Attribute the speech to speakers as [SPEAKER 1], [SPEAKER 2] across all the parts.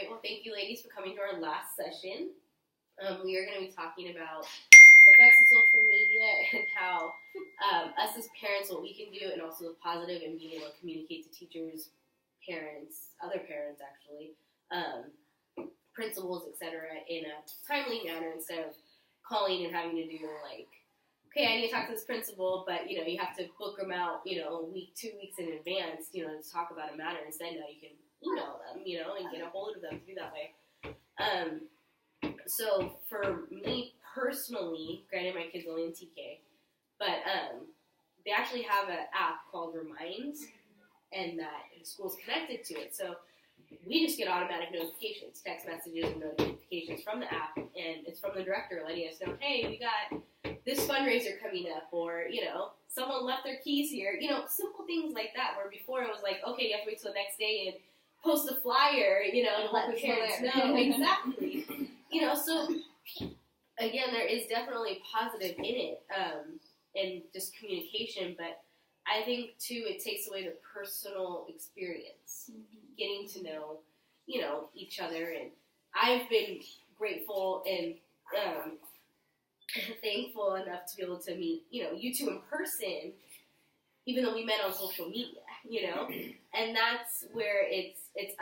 [SPEAKER 1] right. Well, thank you, ladies, for coming to our last session. We are going to be talking about the effects of social media and how us as parents, what we can do, and also the positive and being able to communicate to teachers, parents, other parents, actually, principals, etc., in a timely manner instead of calling and having to do like, okay, I need to talk to this principal, but you have to book them out, a week, 2 weeks in advance, to talk about a matter. Instead, now you can email them, and get a hold of them through that way. So for me personally, granted my kid's only in TK, but they actually have an app called Reminds, and that the school's connected to it. So we just get automatic notifications, text messages and notifications from the app, and it's from the director letting us know, hey, we got this fundraiser coming up, or, someone left their keys here, simple things like that, where before it was like, okay, you have to wait till the next day and post a flyer, and let the parents know. Exactly. So, again, there is definitely positive in it, and just communication, but I think, too, it takes away the personal experience, getting to know, each other, and I've been grateful and thankful enough to be able to meet, you two in person, even though we met on social media, and that's where it's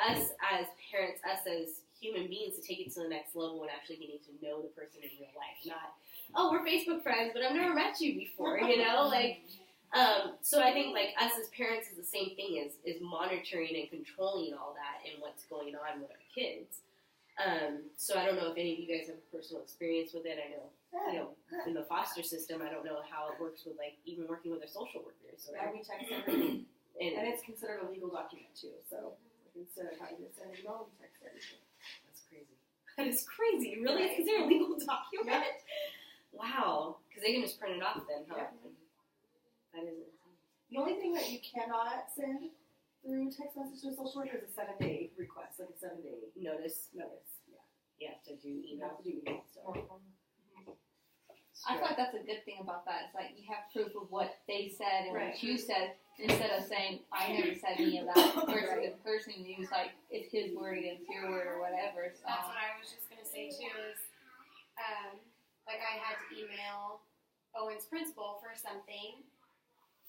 [SPEAKER 1] us as parents, us as human beings, to take it to the next level and actually getting to know the person in real life, not, oh, we're Facebook friends, but I've never met you before, so I think, us as parents is the same thing, is monitoring and controlling all that and what's going on with our kids. So I don't know if any of you guys have a personal experience with it. I know, in the foster system, I don't know how it works with, even working with their social workers.
[SPEAKER 2] Yeah, we text everything. And it's considered a legal document, too. So instead of having to send an email, we text everything.
[SPEAKER 1] That's crazy. That is crazy. Really? It's considered a legal document? Yeah. Wow. Because they can just print it off then, huh? Yeah. That is insane.
[SPEAKER 2] The only thing that you cannot send through text message to a social worker is a 7-day request, like a 7-day
[SPEAKER 1] notice. Yeah. You have to do email.
[SPEAKER 2] stuff.
[SPEAKER 3] I feel like that's a good thing about that. It's like you have proof of what they said and what you said, instead of saying, I never said any of that. Versus the person who's like, it's his word against your word or whatever. So.
[SPEAKER 4] That's what I was just going to say too, is I had to email Owen's principal for something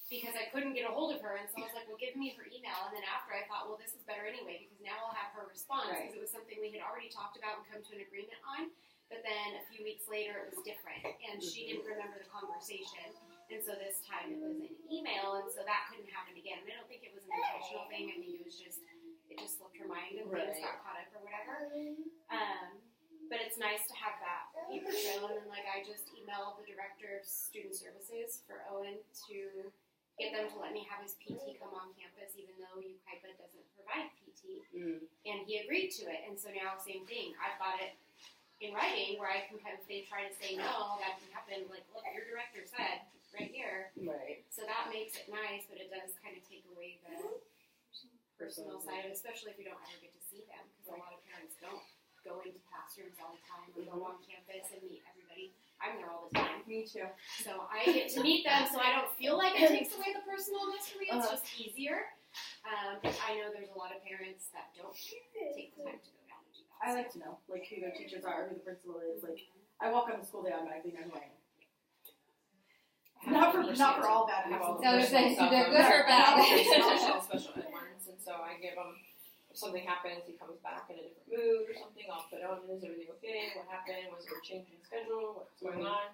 [SPEAKER 4] because I couldn't get a hold of her, and so I was like, well, give me her email. And then after I thought, well, this is better anyway, because now I'll have her response, because it was something we had already talked about and come to an agreement on. But then a few weeks later, it was different, and she didn't remember the conversation. And so this time it was an email, and so that couldn't happen again. And I don't think it was an intentional thing. I think it just slipped her mind and things got caught up or whatever. But it's nice to have that paper trail. And then, I just emailed the director of student services for Owen to get them to let me have his PT come on campus, even though UKIPA doesn't provide PT. And he agreed to it. And so now, same thing. I've got it in writing where I can if they try to say no, that can happen. Look, your director said right here.
[SPEAKER 1] Right.
[SPEAKER 4] So that makes it nice, but it does kind of take away the personal side of it, especially if you don't ever get to see them, because a lot of parents don't go into classrooms all the time or go on campus and meet everybody. I'm there all the time.
[SPEAKER 2] Me too.
[SPEAKER 4] So I get to meet them, so I don't feel like it takes away the personalness for me. It's just easier. But I know there's a lot of parents that don't take the time to go down and do that.
[SPEAKER 2] I like to know, who their teachers are, who the principal is. I walk on the school, they automatically know who I am. Not for all bad reasons.
[SPEAKER 3] No, they're good or bad.
[SPEAKER 5] Special ed ones, and so I give them, if something happens, he comes back in a different mood or something, I'll put on, is everything okay? What happened? Was there a change in schedule? What's going on?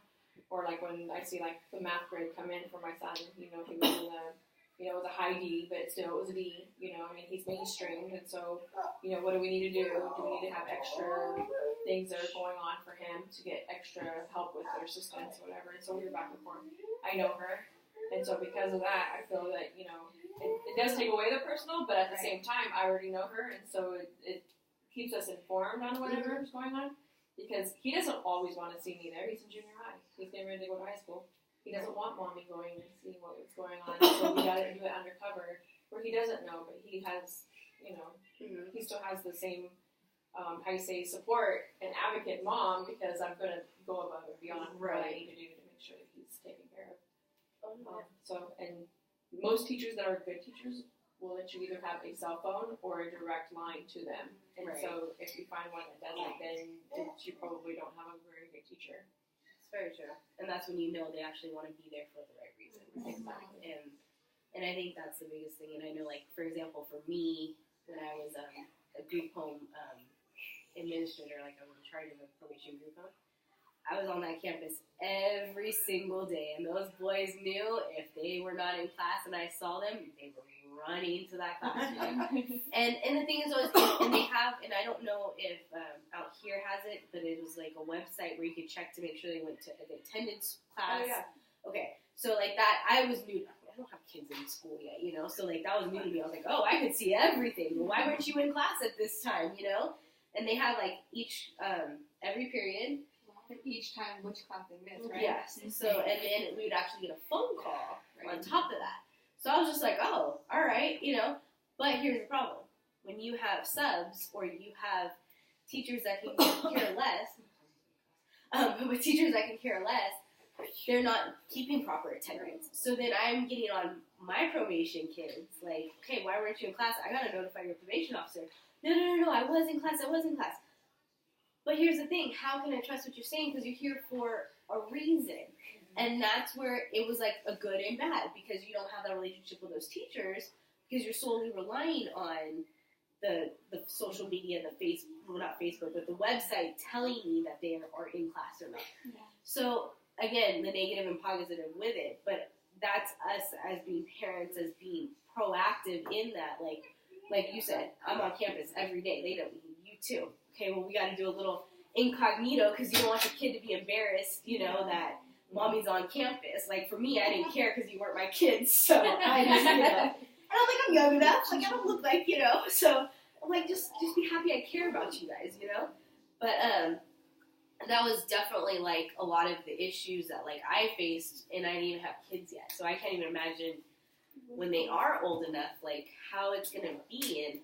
[SPEAKER 5] Or when I see the math grade come in for my son, he was in the, it was a high D, but still it was a D, he's mainstreamed, and so, what do we need to do? Do we need to have extra things that are going on for him to get extra help with their assistance or whatever? And so we were back and forth. I know her, and so because of that, I feel that, it does take away the personal, but at the same time, I already know her, and so it keeps us informed on whatever is going on, because he doesn't always want to see me there. He's in junior high. He's getting ready to go to high school. He doesn't want mommy going and seeing what was going on, so we got to do it undercover, where he doesn't know, but he has, he still has the same, support and advocate mom, because I'm going to go above and beyond what I need to do to make sure that he's taken care of. And most teachers that are good teachers will let you either have a cell phone or a direct line to them. And
[SPEAKER 1] Right.
[SPEAKER 5] so if you find one that doesn't, then you probably don't have a very good teacher.
[SPEAKER 1] It's very true. And that's when you know they actually want to be there for the right reasons.
[SPEAKER 5] Exactly.
[SPEAKER 1] And I think that's the biggest thing. And I know, like, for example, for me, when I was a group home administrator, like I was in charge of a probation group home, I was on that campus every single day. And those boys knew if they were not in class and I saw them, they were running to that classroom. and the thing is always, and they have, and I don't know if out here has it, but it was like a website where you could check to make sure they went to the attendance class.
[SPEAKER 2] Oh, yeah.
[SPEAKER 1] Okay, so like that, I was new. I don't have kids in school yet, you know, so like that was new to me. I was like, oh, I could see everything. Why weren't you in class at this time, you know? And they have like each, every period.
[SPEAKER 3] Each time which class they missed, right?
[SPEAKER 1] Yes. So, and then we would actually get a phone call on top of that. So I was just like, oh, all right, you know. But here's the problem. When you have subs or you have teachers that can care less, with teachers that can care less, they're not keeping proper attendance. So then I'm getting on my probation kids, like, okay, why weren't you in class? I got to notify your probation officer. No, I was in class. But here's the thing, how can I trust what you're saying? Because you're here for a reason. And that's where it was like a good and bad, because you don't have that relationship with those teachers, because you're solely relying on the social media, not Facebook, but the website telling me that they are in class or not.
[SPEAKER 3] Yeah.
[SPEAKER 1] So, again, the negative and positive with it, but that's us as being parents, as being proactive in that, like you said, I'm on campus every day. They don't, you too. Okay, well, we got to do a little incognito because you don't want your kid to be embarrassed, you know, that mommy's on campus. Like, for me, I didn't care because you weren't my kids, so I just, you know, I don't think I'm young enough. Like, I don't look like, you know, so I'm like, just be happy I care about you guys, you know? But that was definitely, like, a lot of the issues that, like, I faced, and I didn't even have kids yet, so I can't even imagine when they are old enough, like, how it's going to be. And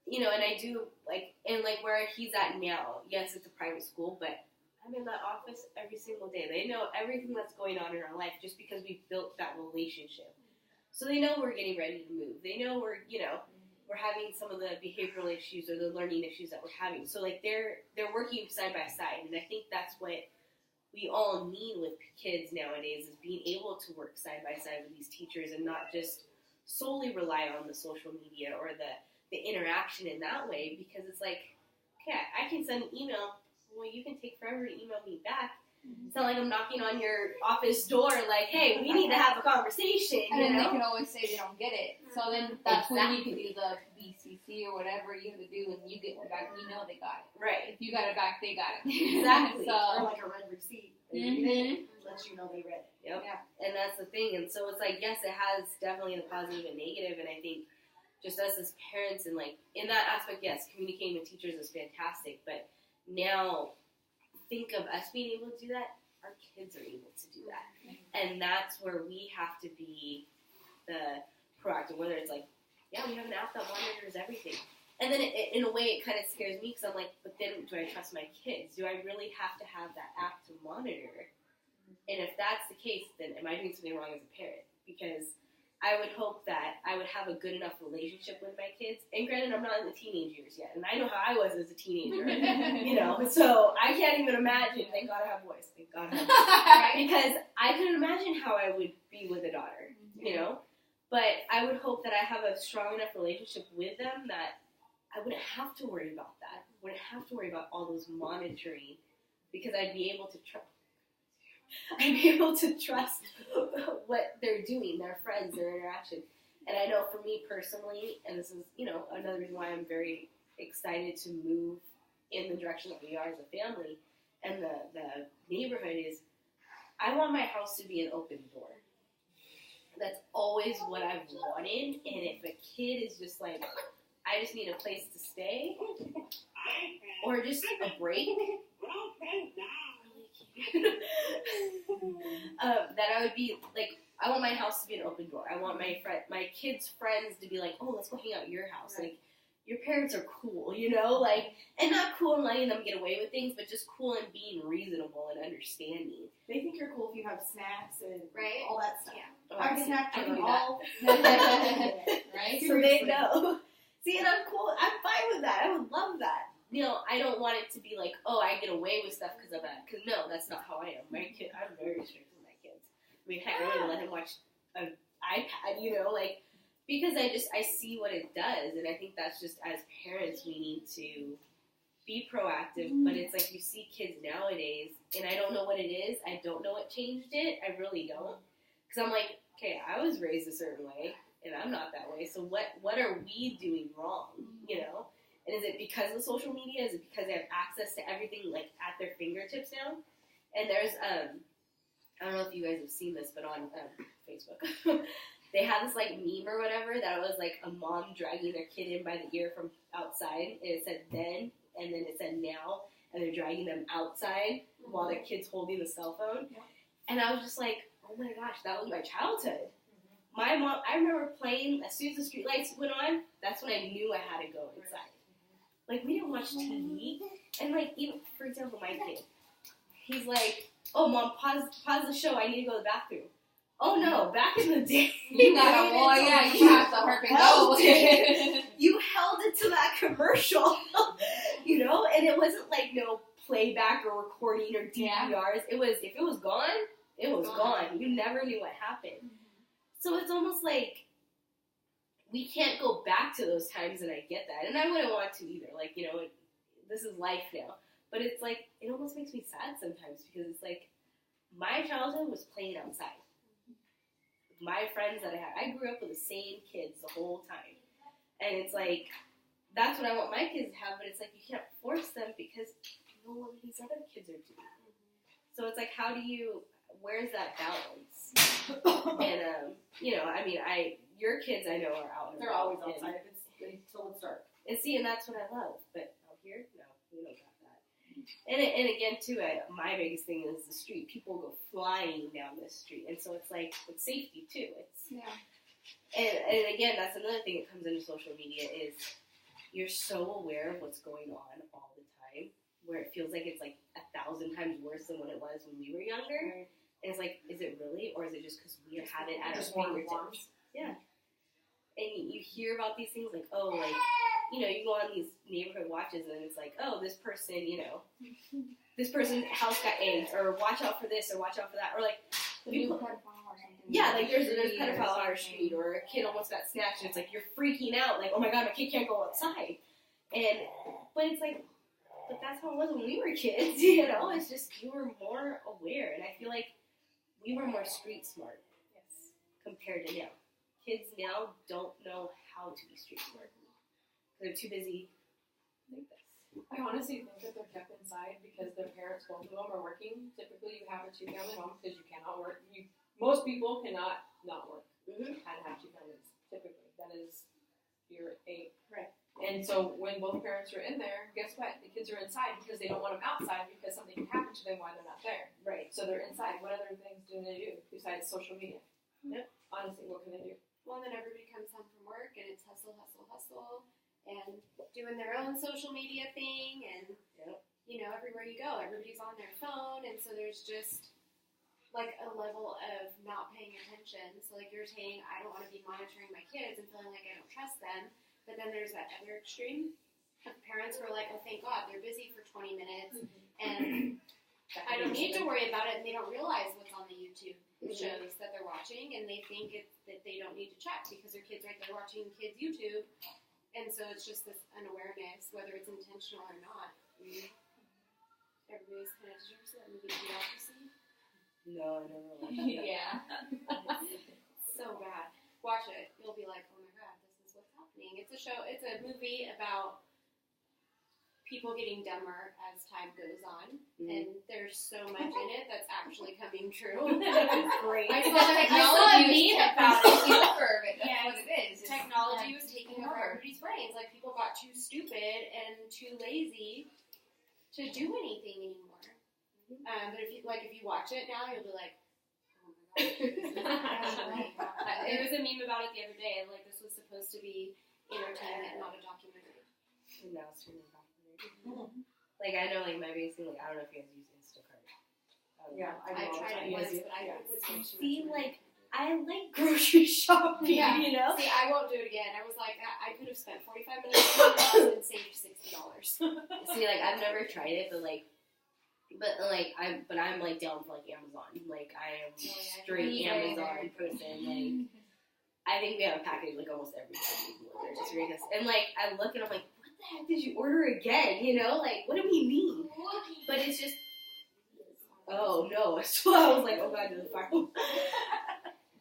[SPEAKER 1] you know, and I do, like, and, like, where he's at now, yes, it's a private school, but I'm in that office every single day. They know everything that's going on in our life just because we built that relationship. So they know we're getting ready to move. They know we're, you know, we're having some of the behavioral issues or the learning issues that we're having. So, like, they're working side by side, and I think that's what we all need with kids nowadays, is being able to work side by side with these teachers and not just solely rely on the social media or the interaction in that way, because it's like, okay, I can send an email, well, you can take forever to email me back. It's not like I'm knocking on your office door like, hey, we need to have a conversation,
[SPEAKER 3] And then
[SPEAKER 1] you
[SPEAKER 3] they
[SPEAKER 1] know?
[SPEAKER 3] can always say they don't get it. So then that's when you can do the BCC or whatever you have to do, and you get one back, you know they got it.
[SPEAKER 1] Right.
[SPEAKER 3] If you got it back, they got it.
[SPEAKER 1] Exactly.
[SPEAKER 2] Or
[SPEAKER 3] So,
[SPEAKER 2] like a red receipt. They read it, lets you know they read it.
[SPEAKER 1] Yep.
[SPEAKER 3] Yeah.
[SPEAKER 1] And that's the thing. And so it's like, yes, it has definitely the positive and negative, and I think just us as parents, and, like, in that aspect, yes, communicating with teachers is fantastic, but now think of us being able to do that, our kids are able to do that. And that's where we have to be the proactive, whether it's like, yeah, we have an app that monitors everything. And then in a way, it kind of scares me, because I'm like, but then do I trust my kids? Do I really have to have that app to monitor? And if that's the case, then am I doing something wrong as a parent? Because I would hope that I would have a good enough relationship with my kids. And granted, I'm not in the teenage years yet, and I know how I was as a teenager, you know, so I can't even imagine. Thank God I have voice. Thank God I have voice. Because I couldn't imagine how I would be with a daughter, you know. But I would hope that I have a strong enough relationship with them that I wouldn't have to worry about that. Wouldn't have to worry about all those monitoring, because I'd be able to trust what they're doing, their friends, their interaction. And I know for me personally, and this is, you know, another reason why I'm very excited to move in the direction that we are as a family and the neighborhood, is I want my house to be an open door. That's always what I've wanted. And if a kid is just like, I just need a place to stay, or just a break, that I would be like, I want my house to be an open door. I want my kids' friends to be like, oh, let's go hang out at your house. Like, your parents are cool, you know, like, and not cool in letting them get away with things, but just cool in being reasonable and understanding.
[SPEAKER 2] They think you're cool if you have snacks and
[SPEAKER 4] Right?
[SPEAKER 2] all that stuff.
[SPEAKER 4] Yeah.
[SPEAKER 1] Oh,
[SPEAKER 2] I'm
[SPEAKER 1] see,
[SPEAKER 2] snack
[SPEAKER 1] I
[SPEAKER 2] checking
[SPEAKER 1] do that.
[SPEAKER 2] all.
[SPEAKER 3] Right?
[SPEAKER 1] So they know. See, and I'm cool. I'm fine with that. I would love that. You know, I don't want it to be like, oh, I get away with stuff because of that. Because no, that's not how I am. My kid, I'm very strict with my kids. I mean, heck, I wouldn't let him watch an iPad. You know, like, because I see what it does, and I think that's just, as parents, we need to be proactive. But it's like you see kids nowadays, and I don't know what it is. I don't know what changed it. I really don't. Because I'm like, okay, I was raised a certain way, and I'm not that way. So what are we doing wrong? You know. And is it because of social media? Is it because they have access to everything, like, at their fingertips now? And there's, I don't know if you guys have seen this, but on Facebook, they had this, like, meme or whatever that was, like, a mom dragging their kid in by the ear from outside, and it said then, and then it said now, and they're dragging them outside while their kid's holding the cell phone.
[SPEAKER 2] Yeah.
[SPEAKER 1] And I was just like, oh my gosh, that was my childhood. My mom, I remember playing, as soon as the street lights went on, that's when I knew I had to go inside. Like, we didn't watch TV, and, like, even, for example, my kid, he's like, oh, Mom, pause the show, I need to go to the bathroom. Oh, no, back in the day,
[SPEAKER 3] You got a boy, yeah, you have to hurry and go.
[SPEAKER 1] you held it to that commercial, you know, and it wasn't, like, no playback or recording or DVRs. It was, if it was gone, it was gone. You never knew what happened. So it's almost like, we can't go back to those times, and I get that. And I wouldn't want to either. Like, you know, this is life now. But it's like, it almost makes me sad sometimes because it's like, my childhood was playing outside. My friends that I had, I grew up with the same kids the whole time. And it's like, that's what I want my kids to have, but it's like, you can't force them because you know what these other kids are doing. So it's like, where's that balance? And, you know, I mean, your kids, I know, are out.
[SPEAKER 2] They're always outside until it's dark.
[SPEAKER 1] And see, and that's what I love. But out here, no, we don't got that. And again, too, my biggest thing is the street. People go flying down this street, and so it's like, it's safety too. And again, that's another thing that comes into social media is you're so aware of what's going on all the time, where it feels like it's like 1,000 times worse than what it was when we were younger.
[SPEAKER 2] Right.
[SPEAKER 1] And it's like, is it really, or is it just because we have it at our
[SPEAKER 2] Just more
[SPEAKER 1] fingertips? Yeah. And you hear about these things like, oh, like, you know, you go on these neighborhood watches and it's like, oh, this person, you know, this person's house got eggs, or watch out for this, or watch out for that, or like, people, yeah, like there's pedophile on our street, or a kid almost got snatched, and it's like, you're freaking out, like, oh my god, my kid can't go outside. But it's like, but that's how it was when we were kids, you know, it's just, you were more aware, and I feel like we were more street smart compared to now. Kids now don't know how to be street smart. They're too busy like this.
[SPEAKER 5] I honestly think that they're kept inside because their parents, both of them, are working. Typically, you have a two-family home because you cannot work. Most people cannot not work and have two families. Typically, that is your aim.
[SPEAKER 2] Right.
[SPEAKER 5] And so when both parents are in there, guess what? The kids are inside because they don't want them outside because something can happen to them while they're not there.
[SPEAKER 1] Right.
[SPEAKER 5] So they're inside. What other things do they do besides social media?
[SPEAKER 1] Yep.
[SPEAKER 5] Honestly, what can they do?
[SPEAKER 4] Well, then everybody comes home from work and it's hustle, hustle, hustle, and doing their own social media thing, and you know, everywhere you go, everybody's on their phone, and so there's just like a level of not paying attention. So like you're saying, I don't want to be monitoring my kids and feeling like I don't trust them, but then there's that other extreme of parents who are like, oh, thank God, they're busy for 20 minutes, and I don't need to worry about it, and they don't realize what's on the YouTube shows that they're watching, and they think that they don't need to check because their kid's right there watching kids' YouTube, and so it's just this unawareness, whether it's intentional or not. Everybody's kind of deserves that movie Bureaucracy.
[SPEAKER 1] No, I never watched that.
[SPEAKER 3] Yeah.
[SPEAKER 4] It's so bad. Watch it. You'll be like, oh my god, this is what's happening. It's a movie about people getting dumber as time goes on, and there's so much in it that's actually coming true.
[SPEAKER 1] It's great.
[SPEAKER 4] I saw a meme about it.
[SPEAKER 3] That's
[SPEAKER 4] Yeah,
[SPEAKER 3] what it is. It's
[SPEAKER 4] Technology
[SPEAKER 3] like
[SPEAKER 4] was taking over everybody's brains. Like, people got too stupid and too lazy to do anything anymore. But if you watch it now, you'll be like, oh my god. There was a meme about it the other day, like this was supposed to be entertainment, not a documentary.
[SPEAKER 1] And now it's turning popular. Like, I know, like, my biggest thing, like, I don't know if you guys use Instacart.
[SPEAKER 2] Yeah,
[SPEAKER 4] I tried it once, but I think it's way too
[SPEAKER 1] See,
[SPEAKER 4] much.
[SPEAKER 1] like, I like grocery shopping,
[SPEAKER 4] Yeah.
[SPEAKER 1] you know?
[SPEAKER 4] See, I won't do it again. I was like, I could have spent 45 minutes and saved $60.
[SPEAKER 1] See, like, I've never tried it, but I'm like down for like Amazon. Like, I am straight
[SPEAKER 4] Yeah,
[SPEAKER 1] Amazon person. Like, I think we have a package like almost every time we order. It's ridiculous. And like, I look and I'm like, what the heck did you order again? You know, like, what do we mean? But it's just, oh no. So I was like, oh god, no, fuck.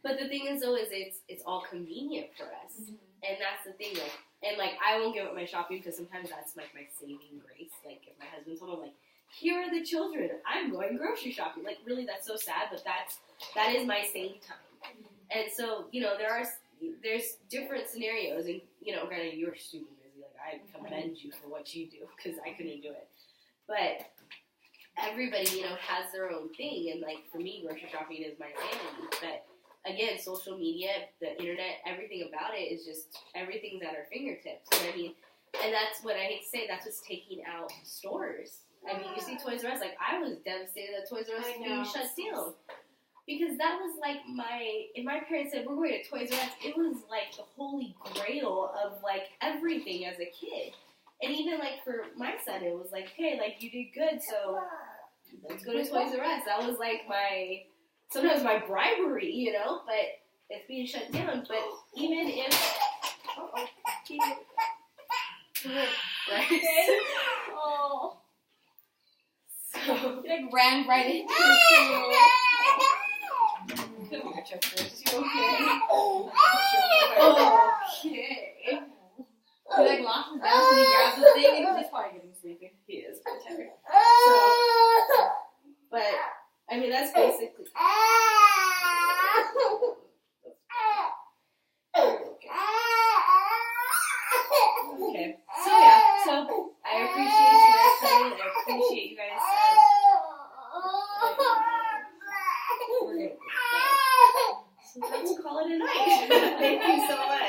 [SPEAKER 1] But the thing is, though, is it's all convenient for us, and that's the thing. Like, and like, I won't give up my shopping because sometimes that's like my saving grace. Like, if my husband's home, I'm like, here are the children. I'm going grocery shopping. Like, really, that's so sad, but that is my save time. And so, you know, there's different scenarios, and you know, granted, you're super busy. Like, I commend you for what you do because I couldn't do it. But everybody, you know, has their own thing, and like for me, grocery shopping is my sanity. But again, social media, the internet, everything about it is just everything's at our fingertips. And I mean, and that's what I hate to say. That's what's taking out stores. I mean, you see Toys R Us. Like, I was devastated that Toys R Us was being shut down. Because that was like if my parents said, we're going to Toys R Us, it was like the holy grail of like everything as a kid. And even like for my son, it was like, hey, like you did good, so let's go to Toys R Us. That was like sometimes my bribery, you know, but it's being shut down. But even if, right?
[SPEAKER 3] Oh.
[SPEAKER 1] So,
[SPEAKER 3] It like ran right into the
[SPEAKER 1] come here, Chester. Is you okay? Okay.
[SPEAKER 3] He like lost his balance and he grabbed the thing and
[SPEAKER 2] He's probably getting sleepy.
[SPEAKER 1] He is pretty tired. So, but I mean, that's basically. Okay. So yeah. So I appreciate you guys coming. I appreciate you guys. We're gonna, so let's call it a night. Thank you so much.